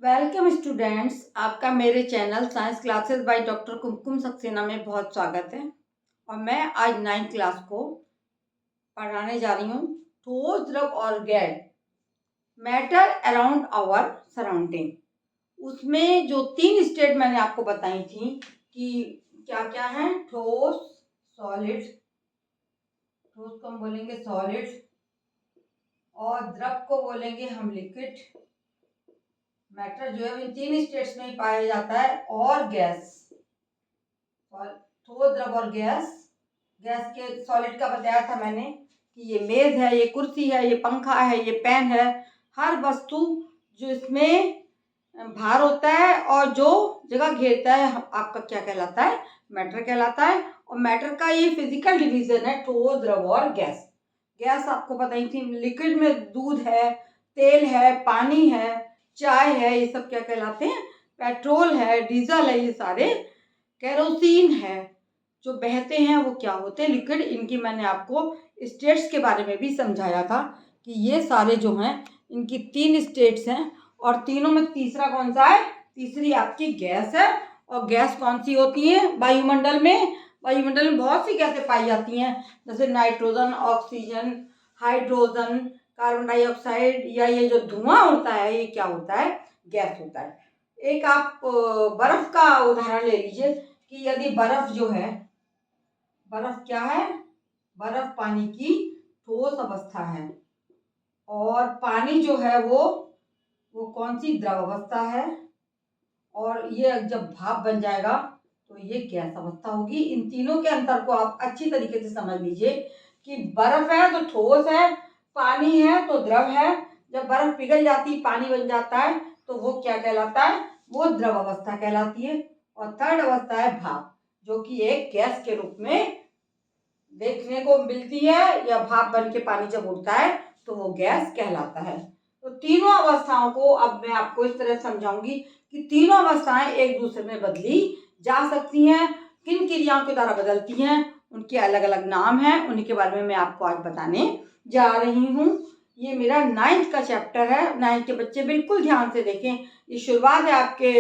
Welcome students, आपका मेरे channel science classes by doctor Kumkum Saxena में बहुत स्वागत है। और मैं आज 9th क्लास को पढ़ाने जा रही हूँ। ठोस, द्रव और gas, matter around our surrounding. उसमें जो 3 स्टेट मैंने आपको बताई थी कि क्या क्या है। ठोस, सॉलिड, ठोस को हम बोलेंगे सॉलिड, और द्रव को बोलेंगे हम लिक्विड। मैटर जो है इन 3 स्टेट्स में ही पाया जाता है। और गैस, ठोस, द्रव और गैस। गैस के सॉलिड का बताया था मैंने कि ये मेज है, ये कुर्सी है, ये पंखा है, ये पेन है। हर वस्तु जो इसमें भार होता है और जो जगह घेरता है आपका क्या कहलाता है, मैटर कहलाता है। और मैटर का ये फिजिकल डिवीजन है ठोस, द्रव और गैस। गैस आपको पता ही थी, लिक्विड में दूध है, तेल है, पानी है, चाय है, ये सब क्या कहलाते हैं, पेट्रोल है, डीजल है, ये सारे केरोसिन है, जो बहते हैं वो क्या होते हैं, लिक्विड। इनकी मैंने आपको स्टेट्स के बारे में भी समझाया था कि ये सारे जो हैं इनकी 3 स्टेट्स हैं। और तीनों में तीसरा कौन सा है, तीसरी आपकी गैस है। और गैस कौन सी होती है वायुमंडल में, वायुमंडल में बहुत सी गैसें पाई जाती हैं, जैसे nitrogen, oxygen, hydrogen, carbon dioxide, या ये जो धुआं होता है ये क्या होता है, गैस होता है। एक आप बर्फ का उदाहरण ले लीजिए कि यदि बर्फ जो है, बर्फ क्या है, बर्फ पानी की ठोस अवस्था है। और पानी जो है वो कौन सी, द्रव अवस्था है। और ये जब भाप बन जाएगा तो ये गैस अवस्था होगी। इन तीनों के अंतर को आप अच्छी तरीके से समझ लीजिए कि बर्फ है तो ठोस है, पानी है तो द्रव है। जब बर्फ पिघल जाती, पानी बन जाता है, तो वो क्या कहलाता है, वो द्रव अवस्था कहलाती है। और थर्ड अवस्था है भाप, जो कि एक गैस के रूप में देखने को मिलती है, या भाप बन के पानी जब उड़ता है तो वो गैस कहलाता है। तो तीनों अवस्थाओं को अब मैं आपको इस तरह समझाऊंगी कि तीनों अवस्थाएं एक दूसरे में बदली जा सकती हैं। किन क्रियाओं के द्वारा बदलती हैं, उनके अलग अलग नाम हैं, उन्हीं के बारे में मैं आपको आज बताने जा रही हूँ। ये मेरा 9th का चैप्टर है। 9th के बच्चे बिल्कुल ध्यान से देखें, ये शुरुआत है आपके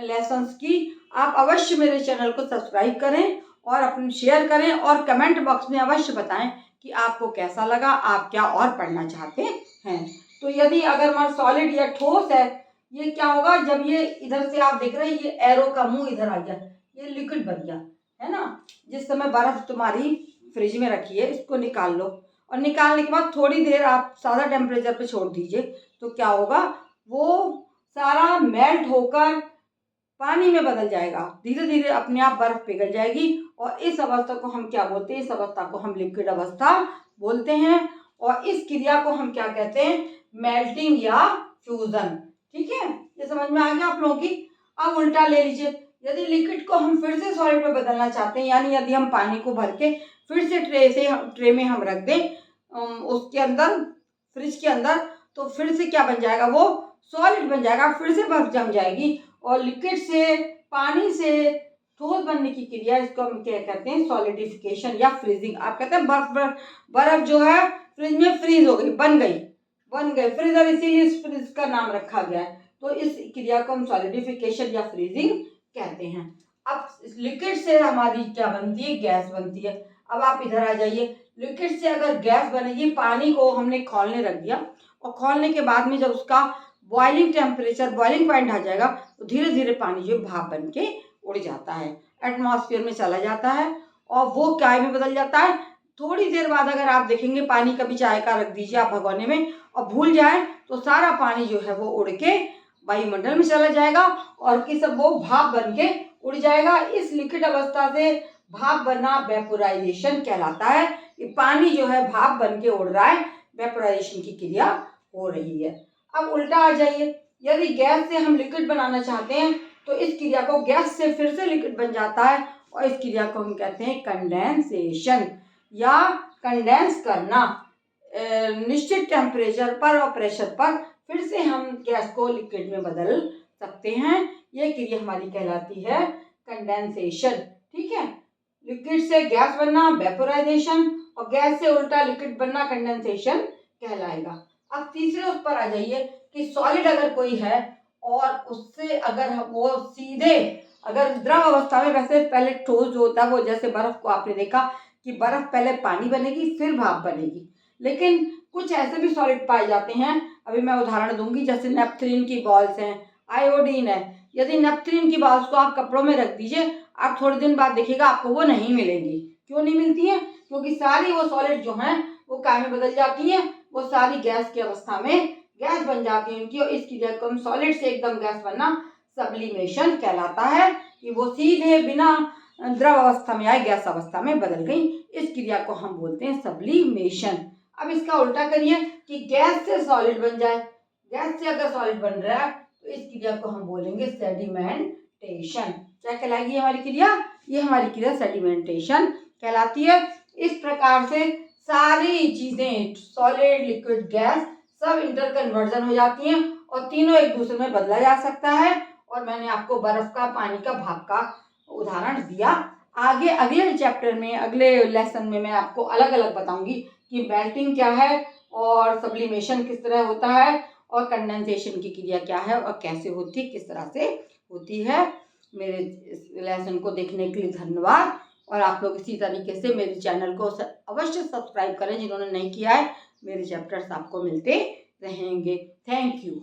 लेसन्स की। आप अवश्य मेरे चैनल को सब्सक्राइब करें और अपने शेयर करें, और कमेंट बॉक्स में अवश्य बताएं कि आपको कैसा लगा, आप क्या और पढ़ना चाहते हैं। तो यदि अगर हमारा सॉलिड या ठोस है, ये क्या होगा, जब ये इधर से आप देख रहे हैं, ये एरो का मुंह इधर आ गया, ये लिक्विड बन गया है ना। जिस समय बर्फ तुम्हारी फ्रिज में रखी है, इसको निकाल लो, और निकालने के बाद थोड़ी देर आप सादा टेम्परेचर पे छोड़ दीजिए, तो क्या होगा, वो सारा मेल्ट होकर पानी में बदल जाएगा। धीरे धीरे अपने आप बर्फ पिघल जाएगी, और इस अवस्था को हम क्या बोलते हैं, इस अवस्था को हम लिक्विड अवस्था बोलते हैं। और इस क्रिया को हम क्या कहते हैं, मेल्टिंग या फ्यूजन। ठीक है, ये समझ में आ गया आप लोगों की। अब उल्टा ले लीजिए, यदि लिक्विड को हम फिर से सॉलिड में बदलना चाहते हैं, यानी यदि हम पानी को भर के फिर से ट्रे में हम रख दें उसके अंदर, फ्रिज के अंदर, तो फिर से क्या बन जाएगा, वो सॉलिड बन जाएगा, फिर से बर्फ जम जाएगी। और लिक्विड से, पानी से ठोस बनने की क्रिया, इसको हम क्या कहते हैं, सॉलिडिफिकेशन या फ्रीजिंग। आप कहते हैं बर्फ जो है फ्रिज में फ्रीज हो गई, बन गई फ्रीजर, इसीलिए इस फ्रिज का नाम रखा गया है। तो इस क्रिया को हम सॉलिडिफिकेशन या फ्रीजिंग कहते हैं। अब लिक्विड से हमारी क्या बनती है, गैस बनती है। अब आप इधर आ जाइए, लिक्विड से अगर गैस बनेगी, पानी को हमने खौलने रख दिया, और खौलने के बाद में जब उसका बॉइलिंग टेम्परेचर, बॉइलिंग पॉइंट आ जाएगा, तो धीरे धीरे पानी जो भाप बन के उड़ जाता है, एटमॉस्फेयर में चला जाता है, और वो क्या में बदल जाता है। थोड़ी देर बाद अगर आप देखेंगे, पानी कभी चाय का रख दीजिए आप भगोने में और भूल जाए, तो सारा पानी जो है वो उड़ के वायुमंडल में चला जाएगा, और कि सब वो भाप बन के उड़ जाएगा। इस लिक्विड अवस्था से भाप बनना वेपोराइजेशन कहलाता है। कि पानी जो है भाप बन के उड़ रहा है, वेपोराइजेशन की क्रिया हो रही है। अब उल्टा आ जाइए, यदि गैस से हम लिक्विड बनाना चाहते हैं, तो इस क्रिया को, गैस से फिर से लिक्विड बन जाता है, और इस क्रिया को हम कहते हैं कंडेंसेशन या कंडेंस करना। निश्चित टेम्परेचर पर और प्रेशर पर फिर से हम गैस को लिक्विड में बदल सकते हैं। ये क्रिया हमारी कहलाती है कंडेंसेशन। ठीक है, लिक्विड से गैस बनना वेपोराइजेशन, और गैस से उल्टा लिक्विड बनना कंडेंसेशन कहलाएगा। अब तीसरे उस पर आ जाइए कि सॉलिड अगर कोई है और उससे अगर वो सीधे अगर द्रव अवस्था में, वैसे पहले ठोस जो होता है वो जैसे बर्फ को आपने देखा कि बर्फ पहले पानी बनेगी फिर भाप बनेगी, लेकिन कुछ ऐसे भी सॉलिड पाए जाते हैं, अभी मैं उदाहरण दूंगी, जैसे नेपथलीन की बॉल्स हैं, आयोडीन है। यदि नेपथलीन की बॉल्स को आप कपड़ों में रख दीजिए, आप थोड़े दिन बाद देखिएगा आपको वो नहीं मिलेंगी। क्यों नहीं मिलती है? क्योंकि सारी वो सॉलिड जो हैं वो काय में बदल जाती हैं, वो सारी गैस की अवस्था में गैस बन जाती है उनकी, और इस क्रिया को हम सॉलिड से एकदम गैस बनना सब्लिमेशन कहलाता है, कि वो सीधे बिना द्रव अवस्था में आए गैस अवस्था में बदल गई। इस क्रिया को हम बोलते हैं सब्लिमेशन। अब इसका उल्टा करिए कि गैस से सॉलिड बन जाए, गैस से अगर सॉलिड बन रहा है तो इस क्रिया को हम बोलेंगे सेडिमेंटेशन। क्या कहलाएगी हमारी क्रिया? ये हमारी क्रिया सेडिमेंटेशन कहलाती है। इस प्रकार से सारी चीजें सॉलिड, लिक्विड, गैस सब इंटर कन्वर्जन हो जाती हैं और तीनों एक दूसरे में बदला जा सकता है। और मैंने आपको बर्फ का, पानी का, भाप का उदाहरण दिया। आगे अगले चैप्टर में, अगले लेसन में मैं आपको अलग अलग बताऊंगी कि मेल्टिंग क्या है और सब्लिमेशन किस तरह होता है और कंडेंसेशन की क्रिया क्या है और कैसे होती है, किस तरह से होती है। मेरे इस लेसन को देखने के लिए धन्यवाद। और आप लोग इसी तरीके से मेरे चैनल को अवश्य सब्सक्राइब करें जिन्होंने नहीं किया है। मेरे चैप्टर्स आपको मिलते रहेंगे। Thank you.